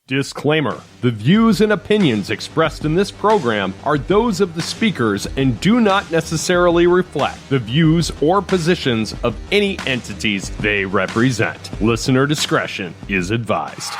Disclaimer: the views and opinions expressed in this program are those of the speakers and do not necessarily reflect the views or positions of any entities they represent. Listener discretion is advised.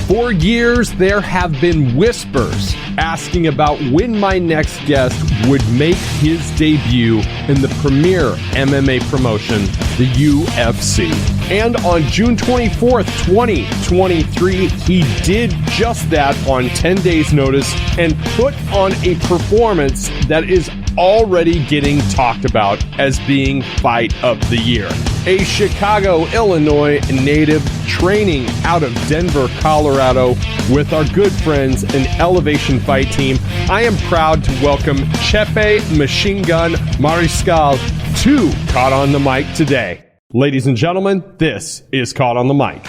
For years, there have been whispers asking about when my next guest would make his debut in the premier MMA promotion, the UFC. And on June 24th, 2023, he did just that on 10 days' notice and put on a performance that is already getting talked about as being Fight of the Year. A Chicago, Illinois native training out of Denver, Colorado with our good friends in Elevation Fight Team. I am proud to welcome Chepe Machinegun Mariscal to Caught on the Mic today. Ladies and gentlemen, this is Caught on the Mic.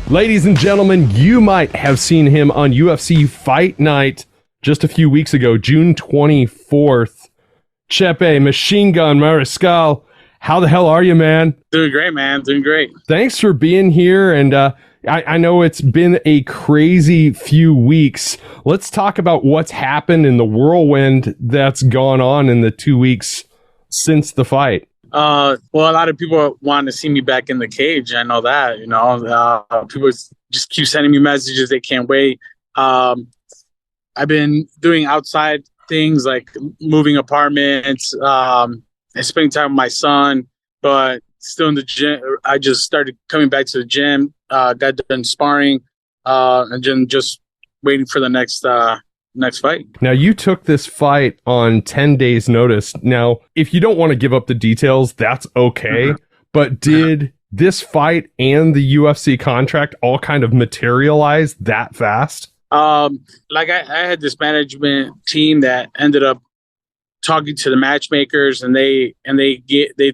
Ladies and gentlemen, you might have seen him on UFC Fight Night just a few weeks ago, June 24th. Chepe Machinegun Mariscal, how the hell are you, man? Doing great, man. Doing great. Thanks for being here. And I know it's been a crazy few weeks. Let's talk about what's happened in the whirlwind that's gone on in the 2 weeks since the fight. Well, a lot of people want to see me back in the cage. I know that, people just keep sending me messages. They can't wait. I've been doing outside things like moving apartments, and spending time with my son, but still in the gym. I just started coming back to the gym, got done sparring, and then just waiting for the next fight. Now, you took this fight on 10 days notice. Now, if you don't want to give up the details, that's okay. But did this fight and the UFC contract all kind of materialize that fast? I had this management team that ended up talking to the matchmakers, and they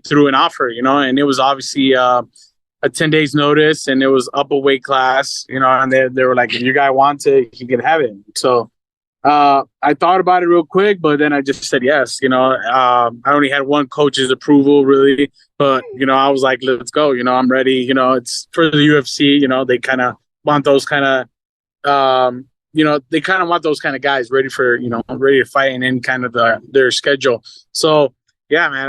threw an offer, and it was obviously a 10 days notice, and it was up a weight class, and they were like, if your guy wants it, he can have it. So I thought about it real quick, but then I just said yes. I only had one coach's approval, really, but I was like, let's go. I'm ready. It's for the UFC. They kind of want those kind of they kind of want those kind of guys ready for ready to fight and in kind of their schedule. So yeah, man,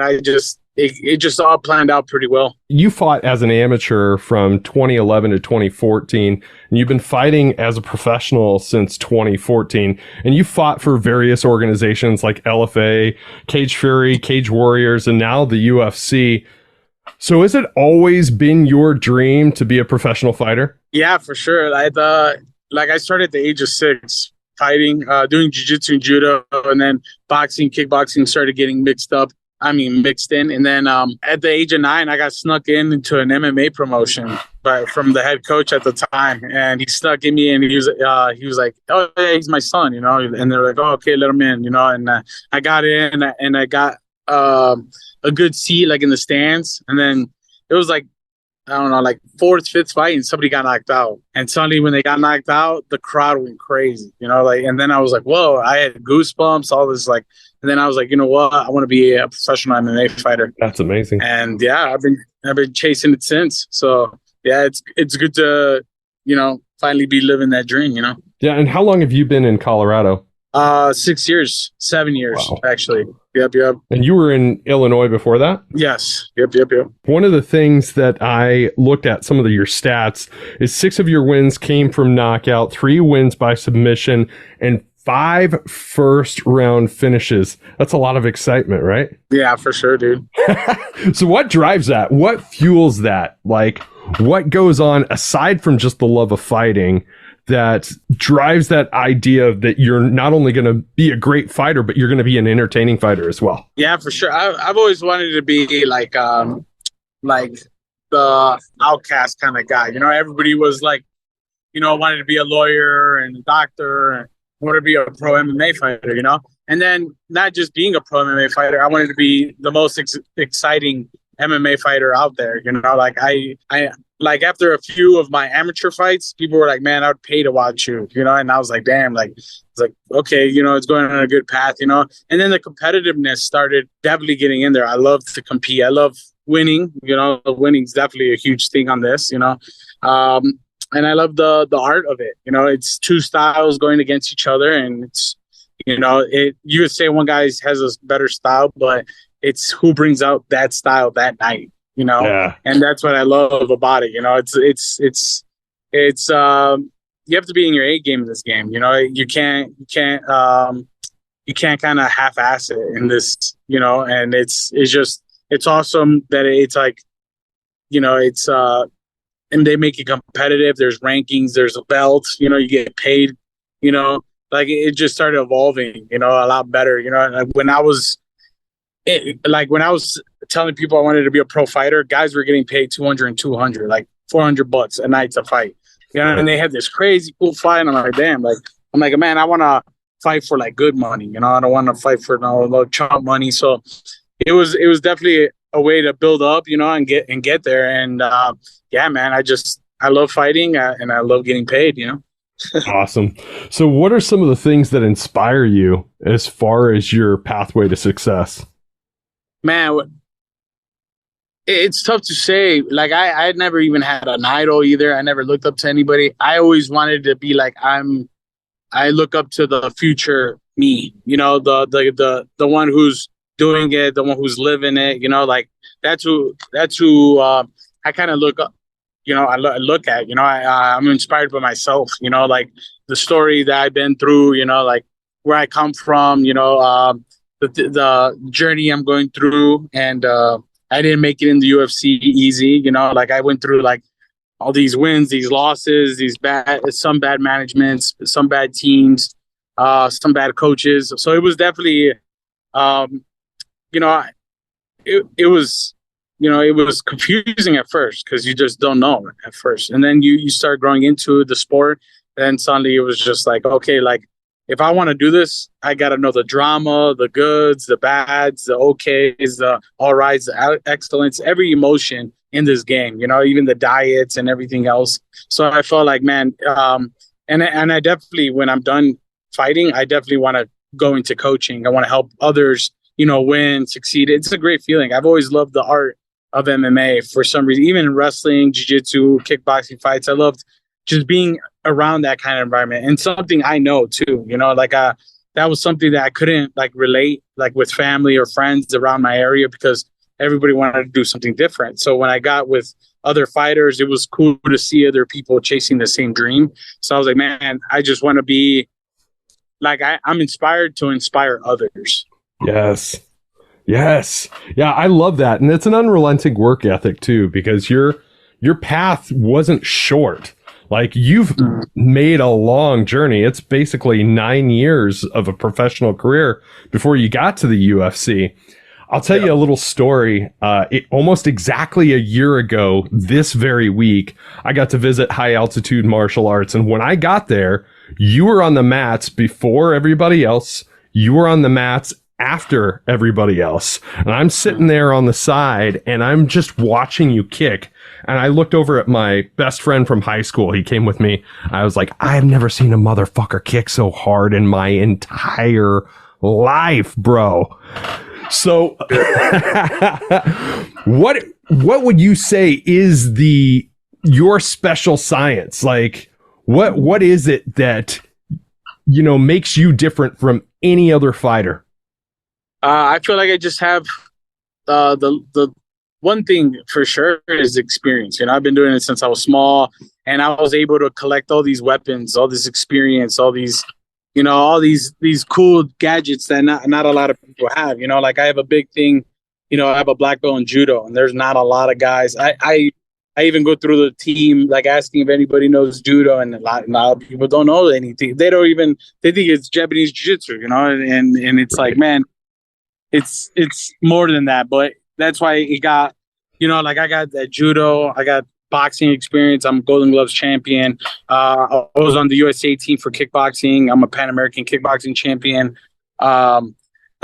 it just all planned out pretty well. You fought as an amateur from 2011 to 2014, and you've been fighting as a professional since 2014. And you fought for various organizations like LFA, Cage Fury, Cage Warriors, and now the UFC. So has it always been your dream to be a professional fighter? Yeah, for sure. I started at the age of 6 fighting, doing jiu-jitsu and judo, and then boxing, kickboxing started getting mixed in. And then at the age of 9, I got snuck into an MMA promotion from the head coach at the time. And he snuck in me, and he was like, oh, yeah, he's my son, And they're like, oh, okay, let him in, And I got in, and I got a good seat, like in the stands. And then it was like, I don't know, like 4th, 5th fight, and somebody got knocked out. And suddenly when they got knocked out, the crowd went crazy, and then I was like, whoa, I had goosebumps, all this, and then I was like, you know what? I want to be a professional MMA fighter. That's amazing. And yeah, I've been chasing it since. So yeah, it's good to, finally be living that dream, Yeah. And how long have you been in Colorado? 6 years, 7 years, wow. Actually. Yep. And you were in Illinois before that? Yes. Yep. One of the things that I looked at, some of your stats, is 6 of your wins came from knockout, 3 wins by submission, and 5 first-round finishes. That's a lot of excitement, right? Yeah, for sure, dude. So what drives that? What fuels that? What goes on aside from just the love of fighting that drives that idea that you're not only going to be a great fighter, but you're going to be an entertaining fighter as well? Yeah, for sure. I've always wanted to be like the outcast kind of guy. Everybody was like, wanted to be a lawyer and a doctor and wanted to be a pro MMA fighter, And then not just being a pro MMA fighter, I wanted to be the most exciting MMA fighter out there. You know, like I like after a few of my amateur fights, people were like, "Man, I would pay to watch you." You know, and I was like, "Damn!" Like it's like okay, you know, it's going on a good path. You know, and then the competitiveness started definitely getting in there. I love to compete. I love winning. You know, winning's definitely a huge thing on this. You know, and I love the art of it. You know, it's two styles going against each other, and it's you know, you could say one guy has a better style, but it's who brings out that style that night, you know, Yeah. and that's what I love about it. You know, it's you have to be in your A game in this game. You know, you can't kind of half-ass it in this, you know, and it's awesome that it's like, you know, and they make it competitive. There's rankings, there's a belt, you know, you get paid, you know, like it just started evolving, you know, a lot better, you know, like when I was telling people I wanted to be a pro fighter, guys were getting paid 200 and 200, like $400 a night to fight. You know, and they had this crazy cool fight. And I'm like, damn, like, I'm like, man, I want to fight for like good money. You know, I don't want to fight for no chump money. So it was definitely a way to build up, you know, and get there. And yeah, man, I love fighting and I love getting paid, you know. Awesome. So what are some of the things that inspire you as far as your pathway to success? Man, it's tough to say. Like I had never even had an idol either. I never looked up to anybody. I always wanted to be like I look up to the future me, you know, the one who's doing it, the one who's living it, you know, like that's who I kind of look up, you know, I look at, you know, I'm inspired by myself, you know, like the story that I've been through, you know, like where I come from, you know, the journey I'm going through, and I didn't make it in the UFC easy, you know, like I went through like all these wins, these losses, some bad managements, some bad teams, some bad coaches. So it was definitely, you know, it was, you know, it was confusing at first because you just don't know at first. And then you start growing into the sport. And suddenly it was just like, okay, like if I want to do this, I got to know the drama, the goods, the bads, the okays, the all rights, the excellence, every emotion in this game, you know, even the diets and everything else. So I felt like, man, and I definitely, when I'm done fighting, I definitely want to go into coaching. I want to help others, you know, win, succeed. It's a great feeling. I've always loved the art of MMA for some reason, even in wrestling, jiu-jitsu, kickboxing fights. I loved just being around that kind of environment, and something I know too, you know, like that was something that I couldn't like relate like with family or friends around my area because everybody wanted to do something different. So when I got with other fighters, it was cool to see other people chasing the same dream. So I was like, man, I just want to be like, I'm inspired to inspire others. Yes. Yes. Yeah, I love that. And it's an unrelenting work ethic too, because your path wasn't short. Like you've made a long journey. It's basically 9 years of a professional career before you got to the UFC. I'll tell you a little story. Almost exactly a year ago, this very week, I got to visit high altitude martial arts. And when I got there, you were on the mats before everybody else. You were on the mats after everybody else. And I'm sitting there on the side and I'm just watching you kick. And I looked over at my best friend from high school. He came with me. I was like, I've never seen a motherfucker kick so hard in my entire life, bro. So what would you say is your special science? Like what is it that, you know, makes you different from any other fighter? I feel like I just have the one thing for sure is experience. You know, I've been doing it since I was small, and I was able to collect all these weapons, all this experience, all these, you know, all these cool gadgets that not a lot of people have. You know, like I have a big thing, you know, I have a black belt in judo, and there's not a lot of guys. I even go through the team, like asking if anybody knows judo, and a lot of people don't know anything. They think it's Japanese jiu-jitsu, you know, and it's like, man, it's more than that. But that's why it got, you know, like I got that judo, I got boxing experience. I'm Golden Gloves champion. I was on the USA team for kickboxing. I'm a Pan American kickboxing champion.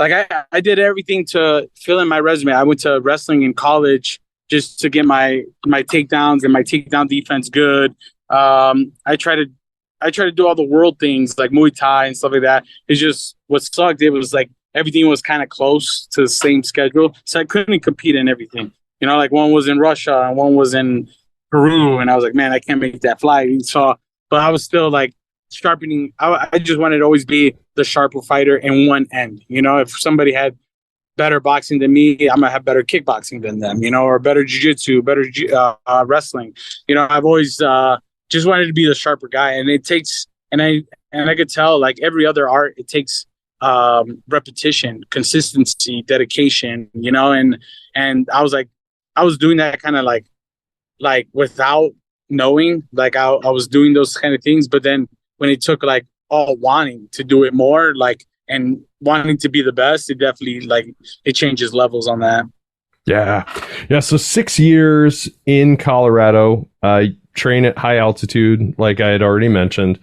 like I did everything to fill in my resume. I went to wrestling in college just to get my takedowns and my takedown defense good. I try to do all the world things like Muay Thai and stuff like that. It's just what sucked. It was like everything was kind of close to the same schedule, so I couldn't compete in everything. You know, like one was in Russia and one was in Peru, and I was like, man, I can't make that flight. So, but I was still like sharpening. I just wanted to always be the sharper fighter in one end. You know, if somebody had better boxing than me, I'm gonna have better kickboxing than them. You know, or better jiu-jitsu, better wrestling. You know, I've always just wanted to be the sharper guy, and it takes. And I could tell, like every other art, it takes repetition, consistency, dedication. You know, and I was like, I was doing that kind of like without knowing, like I was doing those kind of things, but then when it took like all wanting to do it more, like and wanting to be the best, it definitely like it changes levels on that. Yeah. So 6 years in Colorado, train at high altitude, like I had already mentioned,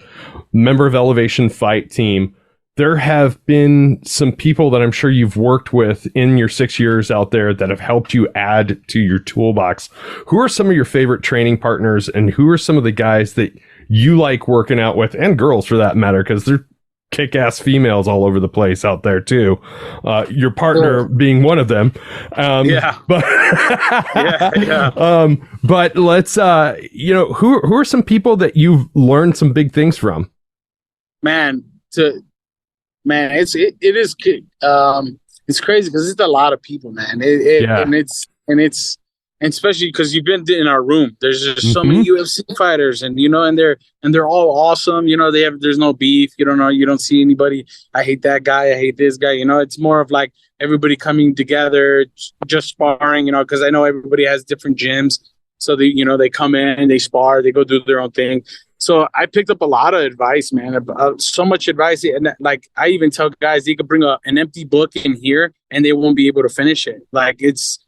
member of Elevation Fight Team. There have been some people that I'm sure you've worked with in your 6 years out there that have helped you add to your toolbox. Who are some of your favorite training partners, and who are some of the guys that you like working out with, and girls for that matter, because they're kick-ass females all over the place out there too. Your partner being one of them. But but let's who are some people that you've learned some big things from? It's crazy because it's a lot of people, man. And especially because you've been in our room. There's just so many UFC fighters, and they're all awesome. You know, there's no beef. You don't see anybody. I hate that guy. I hate this guy. You know, it's more of like everybody coming together, just sparring. You know, because I know everybody has different gyms, so they come in, they spar, they go do their own thing. So I picked up a lot of advice, man, so much advice. And like, I even tell guys, they could bring an empty book in here and they won't be able to finish it. Like it's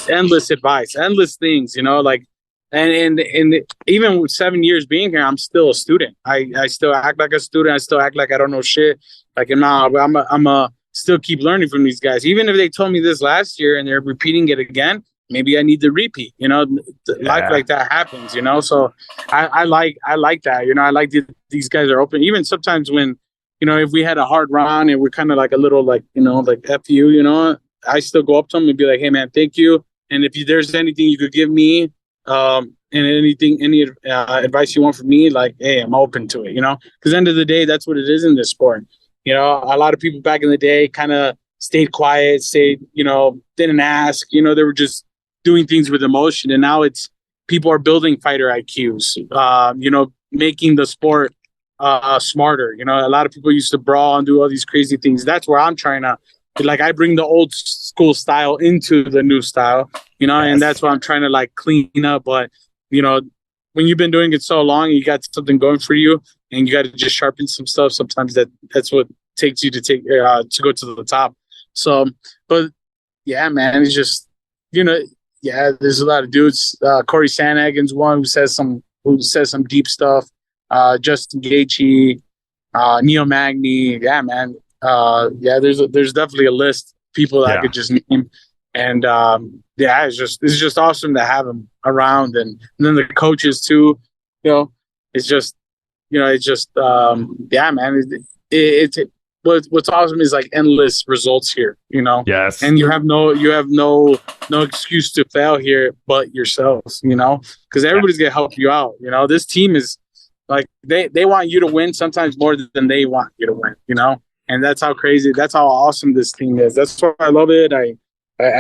endless advice, endless things, you know, like, and even with 7 years being here, I'm still a student. I still act like a student. I still act like I don't know shit. Like, I'm still keep learning from these guys. Even if they told me this last year and they're repeating it again, maybe I need to repeat, you know, life like that happens, you know? So I like that, you know, I like these guys are open. Even sometimes when, you know, if we had a hard run and we're kind of like a little like, you know, like F you, you know, I still go up to them and be like, hey man, thank you. And if there's anything you could give me, and any advice you want from me, like, hey, I'm open to it, you know, because end of the day, that's what it is in this sport. You know, a lot of people back in the day kind of stayed quiet, you know, didn't ask, you know, they were just doing things with emotion. And now it's people are building fighter IQs, you know, making the sport smarter. You know, a lot of people used to brawl and do all these crazy things. That's where I'm trying to, like, I bring the old school style into the new style, you know, and that's why I'm trying to like clean up. But, you know, when you've been doing it so long, you got something going for you and you got to just sharpen some stuff. Sometimes that's what takes you to go to the top. So, but yeah, man, it's just, you know, yeah, there's a lot of dudes. Corey Sandhagen's one who says some deep stuff. Justin Gaethje, Neil Magny. Yeah, man. There's definitely a list of people that I could just name. And it's just awesome to have them around, and then the coaches too. You know, man. What's awesome is like endless results here, you know. Yes. And you have no excuse to fail here but yourselves, you know, because everybody's gonna help you out. You know, this team is like they want you to win sometimes more than they want you to win, you know. And that's how awesome this team is. That's why I love it. I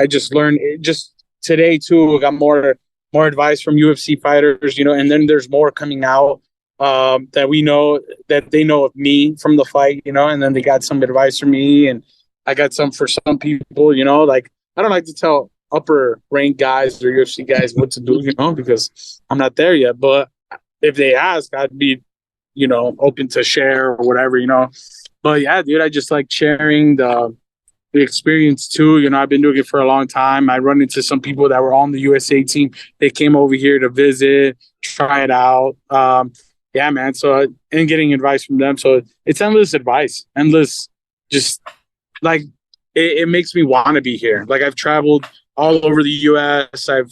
just learned it just today too. I got more advice from UFC fighters, you know, and then there's more coming out. That we know that they know of me from the fight, you know, and then they got some advice from me, and I got some for some people, you know. Like, I don't like to tell upper ranked guys or UFC guys what to do, you know, because I'm not there yet. But if they ask, I'd be, you know, open to share or whatever, you know. But yeah, dude, I just like sharing the experience too. You know, I've been doing it for a long time. I run into some people that were on the USA team. They came over here to visit, try it out. Yeah, man. So, and getting advice from them. So it's endless advice, endless, just like it makes me want to be here. Like I've traveled all over the U.S. I've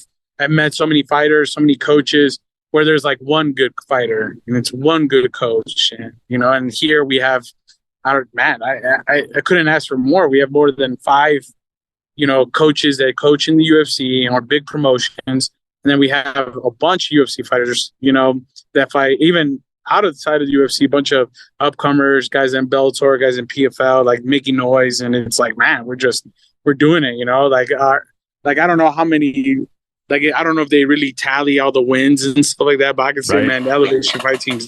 met so many fighters, so many coaches, where there's like one good fighter and it's one good coach, and and here we have, I couldn't ask for more. We have more than 5, coaches that coach in the UFC or big promotions, and then we have a bunch of UFC fighters, that fight even outside of the UFC, a bunch of upcomers, guys in Bellator, guys in PFL, like making noise, and it's like, man, we're doing it, like I don't know how many. Like, I don't know if they really tally all the wins and stuff like that, but I can say, man, the Elevation Fight Team's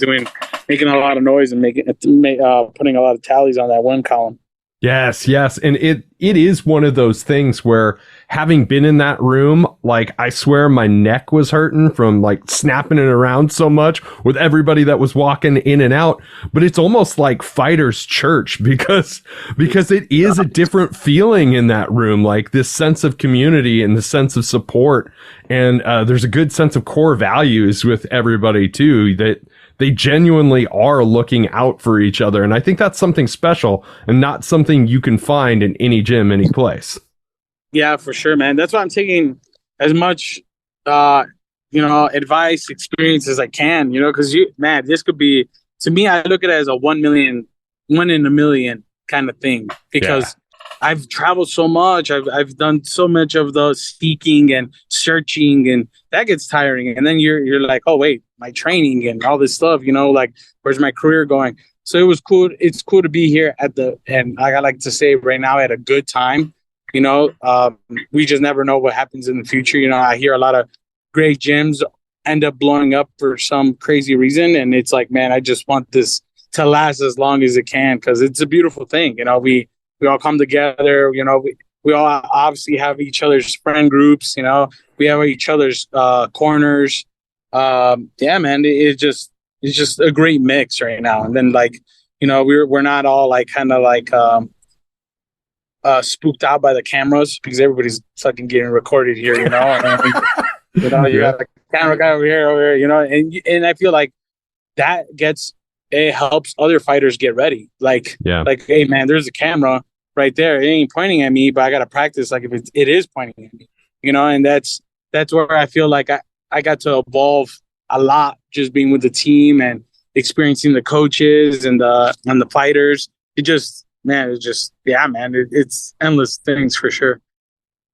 making a lot of noise and putting a lot of tallies on that win column. Yes. And it is one of those things where, having been in that room, like, I swear my neck was hurting from like snapping it around so much with everybody that was walking in and out. But it's almost like fighters' church because it is a different feeling in that room, like this sense of community and the sense of support. And there's a good sense of core values with everybody too, that they genuinely are looking out for each other. And I think that's something special and not something you can find in any gym, any place. Yeah, for sure, man. That's why I'm taking as much, advice, experience as I can, because this could be, to me, I look at it as a 1 in a million kind of thing, because I've traveled so much. I've done so much of the seeking and searching, and that gets tiring. And then you're like, oh wait, my training and all this stuff, like, where's my career going? So it was cool. It's cool to be here and I like to say right now, at a good time. We just never know what happens in the future. I hear a lot of great gyms end up blowing up for some crazy reason, and it's like, man, I just want this to last as long as it can, because it's a beautiful thing. We all come together. We all obviously have each other's friend groups. We have each other's corners. Man, it's just a great mix right now. And then, like, we're not all like kind of like spooked out by the cameras, because everybody's fucking getting recorded here. You got a camera guy over here, and I feel like that it helps other fighters get ready. Like, hey man, there's a camera right there. It ain't pointing at me, but I got to practice. Like, if it is pointing at me, and that's where I feel like I got to evolve a lot, just being with the team and experiencing the coaches and the fighters. It's endless things for sure.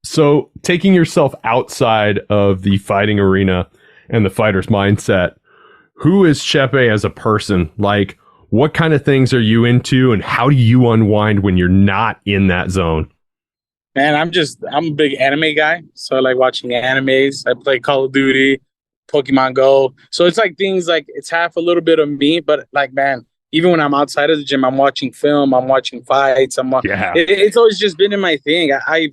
So, taking yourself outside of the fighting arena and the fighter's mindset, who is Chepe as a person? Like, what kind of things are you into, and how do you unwind when you're not in that zone? Man, I'm a big anime guy. So I like watching animes. I play Call of Duty, Pokemon Go. So it's like things like, it's half a little bit of me, but like, man, even when I'm outside of the gym, I'm watching film, I'm watching fights. It's always just been in my thing. I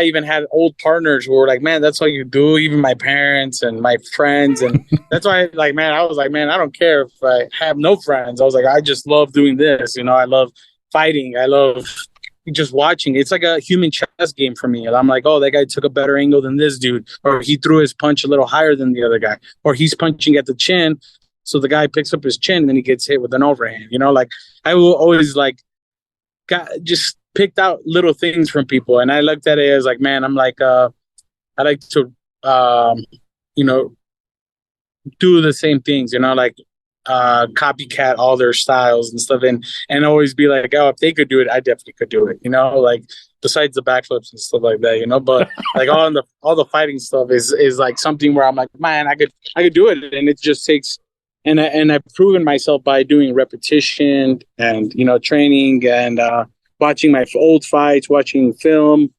even had old partners who were like, man, that's all you do. Even my parents and my friends. And that's why, I was like, man, I don't care if I have no friends. I was like, I just love doing this. I love fighting. I love just watching. It's like a human chess game for me. I'm like, oh, that guy took a better angle than this dude, or he threw his punch a little higher than the other guy, or he's punching at the chin, so the guy picks up his chin and then he gets hit with an overhand. Like, I will always just picked out little things from people, and I looked at it as like, man, I'm like, I like to do the same things, copycat all their styles and stuff, and always be like, oh, if they could do it, I definitely could do it, like, besides the backflips and stuff like that, but like all the fighting stuff is like something where I'm like, man, I could do it, and it just takes, and I've proven myself by doing repetition and training and watching my old fights, watching film,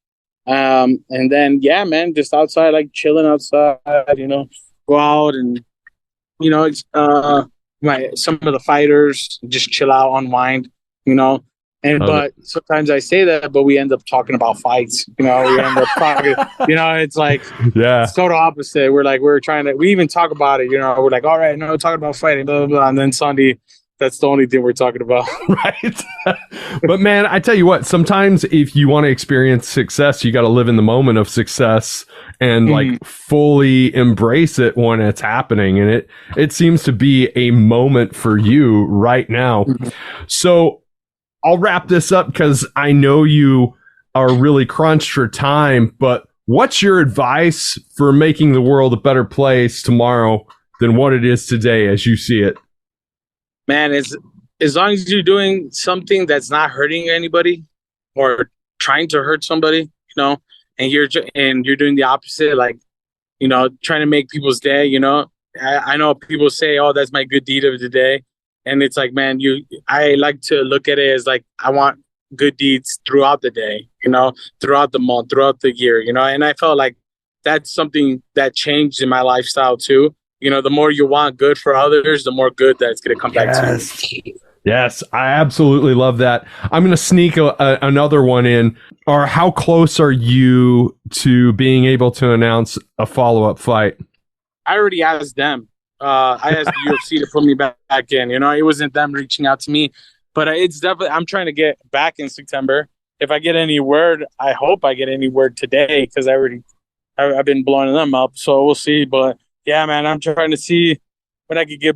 and then man, just outside, like chilling outside, go out and some of the fighters just chill out, unwind, but sometimes I say that, but we end up talking about fights, we end up talking, it's like, it's total opposite. We even talk about it, we're like, all right, no, talking about fighting, blah, blah, blah. And then Sunday, that's the only thing we're talking about. Right. But man, I tell you what, sometimes if you want to experience success, you got to live in the moment of success and like fully embrace it when it's happening. And it seems to be a moment for you right now. So I'll wrap this up because I know you are really crunched for time, but what's your advice for making the world a better place tomorrow than what it is today as you see it? Man, as long as you're doing something that's not hurting anybody or trying to hurt somebody, and you're doing the opposite, like, trying to make people's day, I know people say, oh, that's my good deed of the day. And it's like, man, I like to look at it as like, I want good deeds throughout the day, throughout the month, throughout the year, and I felt like that's something that changed in my lifestyle too. The more you want good for others, the more good that's going to come back to you. Yes, I absolutely love that. I'm going to sneak another one in. Or how close are you to being able to announce a follow-up fight? I already asked them. I asked the UFC to put me back in. It wasn't them reaching out to me. But it's definitely, I'm trying to get back in September. If I get any word, I hope I get any word today because I've been blowing them up. So we'll see. But yeah, man, I'm trying to see when I could get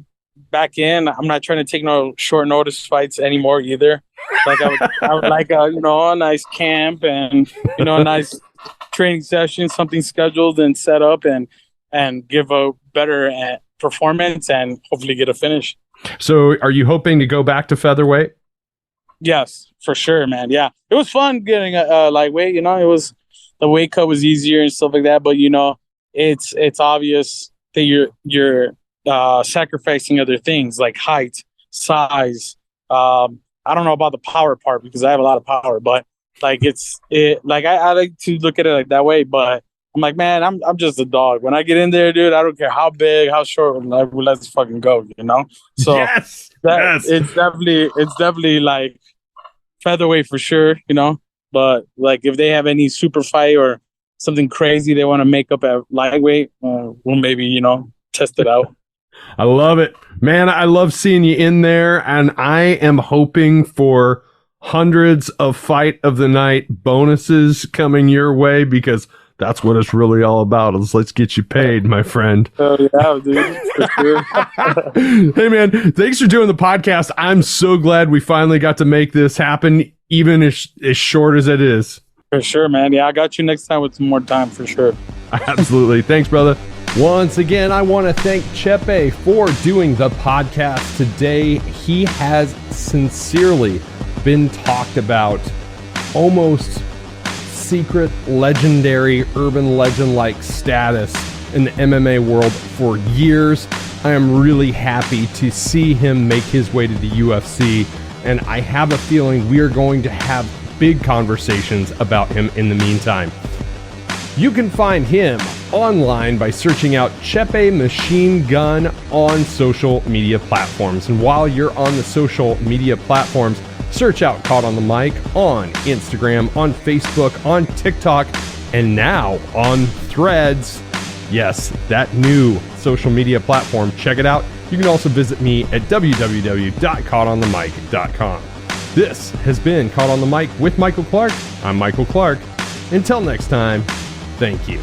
back in. I'm not trying to take no short notice fights anymore either. Like I would like a nice camp and a nice training session, something scheduled and set up and give a better performance and hopefully get a finish. So are you hoping to go back to featherweight? Yes, for sure, man. Yeah, it was fun getting a lightweight. It was, the weight cut was easier and stuff like that. But it's obvious that you're sacrificing other things like height, size. I don't know about the power part because I have a lot of power, but like I like to look at it like that way. But I'm like, man, I'm just a dog. When I get in there, dude, I don't care how big, how short. Let's fucking go, So yes. It's definitely like featherweight for sure, But like if they have any super fight or something crazy they want to make up at lightweight, we'll maybe test it out. I love it, man. I love seeing you in there, and I am hoping for hundreds of fight of the night bonuses coming your way because that's what it's really all about. Is let's get you paid, my friend. Oh yeah, dude. For sure. Hey man, thanks for doing the podcast. I'm so glad we finally got to make this happen, even as short as it is. For sure, man. Yeah, I got you next time with some more time for sure. Absolutely. Thanks, brother. Once again, I want to thank Chepe for doing the podcast today. He has sincerely been talked about, almost secret, legendary, urban legend-like status in the MMA world for years. I am really happy to see him make his way to the UFC, and I have a feeling we are going to have big conversations about him in the meantime. You can find him online by searching out Chepe Machinegun on social media platforms. And while you're on the social media platforms, search out Caught on the Mic on Instagram, on Facebook, on TikTok, and now on Threads. Yes, that new social media platform. Check it out. You can also visit me at www.caughtonthemic.com. This has been Caught on the Mic with Michael Clark. I'm Michael Clark. Until next time, thank you.